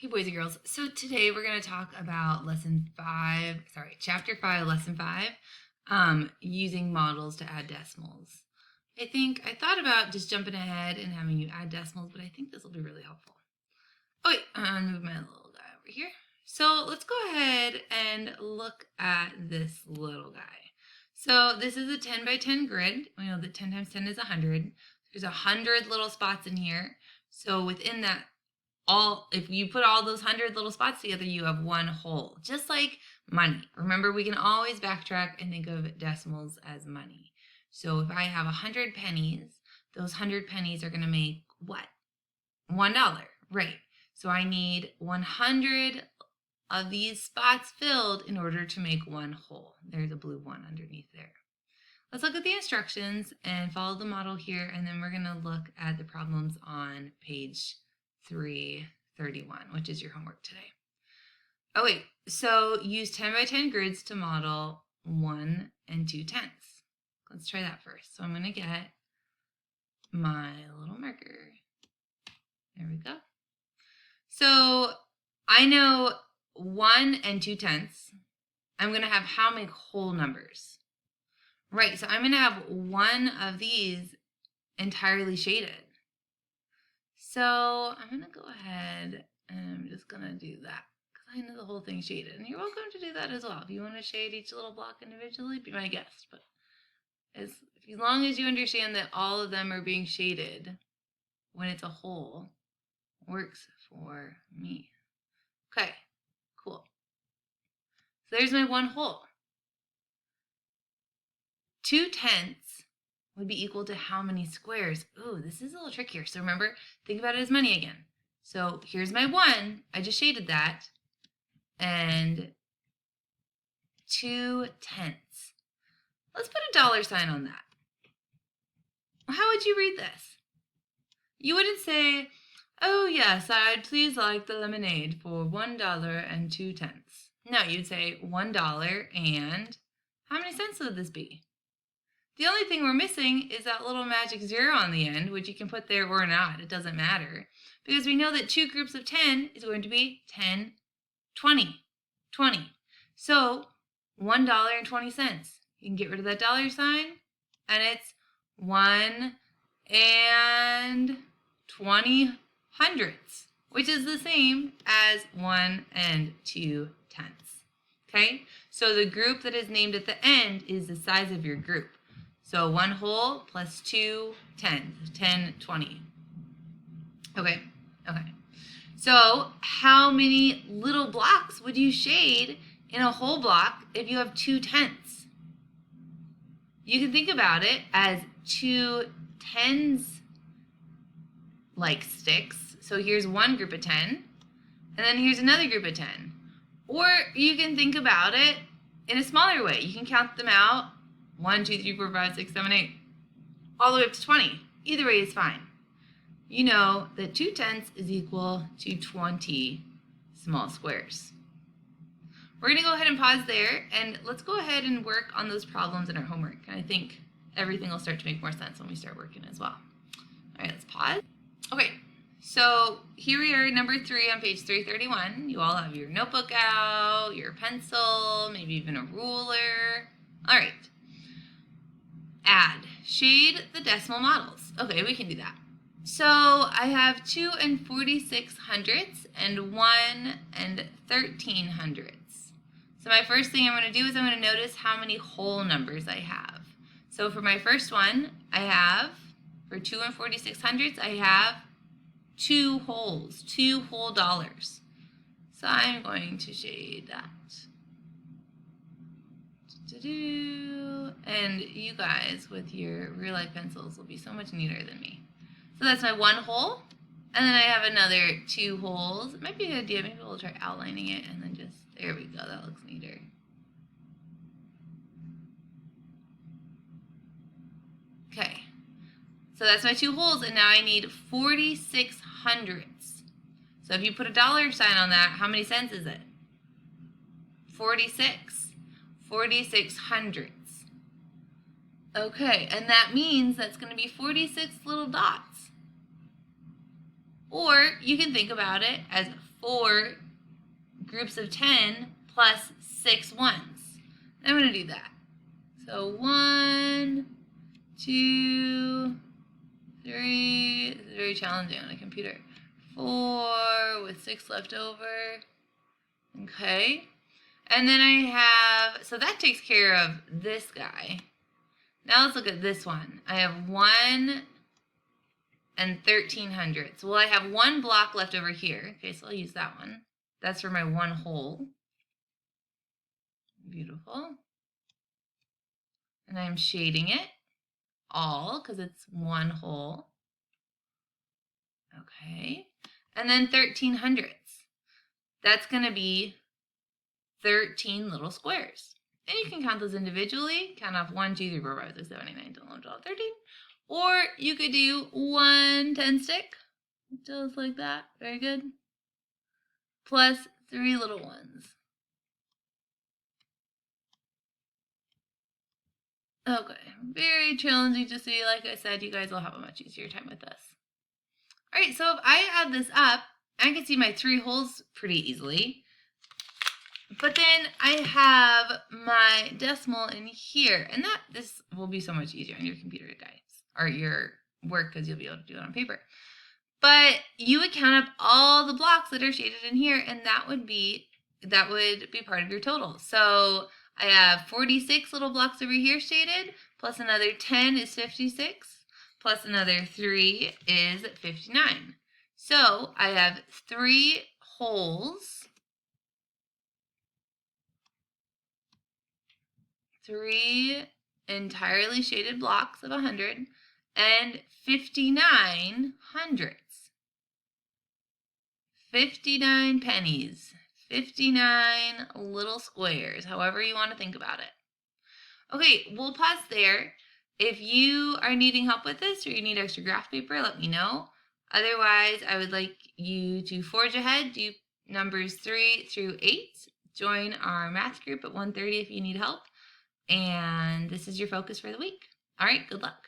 Hey boys and girls, so today we're going to talk about chapter 5, lesson 5, using models to add decimals. I thought about just jumping ahead and having you add decimals, but I think this will be really helpful. Oh wait, I'm gonna move my little guy over here. So let's go ahead and look at this little guy. So this is a 10 by 10 grid. We know that 10 times 10 is 100. There's 100 little spots in here. So within that, if you put all those 100 little spots together, you have one whole, just like money. Remember, we can always backtrack and think of decimals as money. So if I have 100 pennies, those 100 pennies are going to make what? $1, right? So I need 100 of these spots filled in order to make one whole. There's a blue one underneath there. Let's look at the instructions and follow the model here, and then we're going to look at the problems on page 331, which is your homework today. Oh wait, so use 10 by 10 grids to model 1 and 2/10. Let's try that first. So I'm going to get my little marker. There we go. So I know 1 and 2/10. I'm going to have how many whole numbers? Right, so I'm going to have one of these entirely shaded. So I'm going to go ahead and I'm just going to do that because I know the whole thing's shaded. And you're welcome to do that as well. If you want to shade each little block individually, be my guest. But as long as you understand that all of them are being shaded when it's a whole, works for me. Okay, cool. So there's my one whole. 2/10 would be equal to how many squares? Ooh, this is a little trickier. So remember, think about it as money again. So here's my 1. I just shaded that. And 2/10. Let's put a dollar sign on that. How would you read this? You wouldn't say, oh yes, I'd please like the lemonade for $1.02. No, you'd say $1 and how many cents would this be? The only thing we're missing is that little magic 0 on the end, which you can put there or not. It doesn't matter. Because we know that 2 groups of 10 is going to be 10, 20, 20. So $1.20. You can get rid of that dollar sign, and it's 1 and 20 hundredths, which is the same as 1 and 2/10. Okay? So the group that is named at the end is the size of your group. So 1 whole plus 2 10s, 10, 20. Okay. So how many little blocks would you shade in a whole block if you have 2/10? You can think about it as 2 tens like sticks. So here's one group of 10, and then here's another group of 10. Or you can think about it in a smaller way. You can count them out. 1, 2, 3, 4, 5, 6, 7, 8, all the way up to 20. Either way is fine. You know that 2/10 is equal to 20 small squares. We're going to go ahead and pause there, and let's go ahead and work on those problems in our homework. And I think everything will start to make more sense when we start working as well. All right, let's pause. Okay, so here we are, number 3 on page 331. You all have your notebook out, your pencil, maybe even a ruler. All right. Add. Shade the decimal models. Okay, we can do that. So I have 2 and 46 hundredths and 1 and 13 hundredths. So my first thing I'm going to do is I'm going to notice how many whole numbers I have. So for my first one, for 2 and 46 hundredths, I have 2 wholes, 2 whole dollars. So I'm going to shade that. And you guys with your real life pencils will be so much neater than me. So that's my 1 whole, and then I have another 2 wholes. It might be a good idea, maybe we'll try outlining it and then just, there we go, that looks neater. Okay, so that's my 2 wholes, and now I need 46 hundredths. So if you put a dollar sign on that, how many cents is it? 46. 46 hundredths. Okay, and that means that's going to be 46 little dots. Or you can think about it as 4 groups of 10 plus 6 ones. I'm going to do that. So 1, 2, 3. This is very challenging on a computer. 4 with 6 left over. Okay. And then I have, so that takes care of this guy. Now let's look at this one. I have 1 and 1300. Well, I have 1 block left over here. Okay, so I'll use that one. That's for my 1 hole. Beautiful. And I'm shading it all because it's 1 hole. Okay. And then 1300s. That's going to be 13 little squares. And you can count those individually. Count off 1, 2, 3, 4, 5, 6, 7, 8, 9, 10, 11, 12, 13. Or you could do 1 10 stick. Just like that. Very good. Plus 3 little ones. Okay. Very challenging to see. Like I said, you guys will have a much easier time with this. Alright, so if I add this up, I can see my 3 holes pretty easily. But then I have my decimal in here, and this will be so much easier on your computer, guys, or your work, because you'll be able to do it on paper. But you would count up all the blocks that are shaded in here, and that would be part of your total. So I have 46 little blocks over here shaded, plus another 10 is 56, plus another 3 is 59. So I have 3 holes. 3 entirely shaded blocks of 100 and 59 hundredths. 59 pennies. 59 little squares, however you want to think about it. Okay, we'll pause there. If you are needing help with this or you need extra graph paper, let me know. Otherwise, I would like you to forge ahead, do numbers 3 through 8. Join our math group at 1:30 if you need help. And this is your focus for the week. All right, good luck.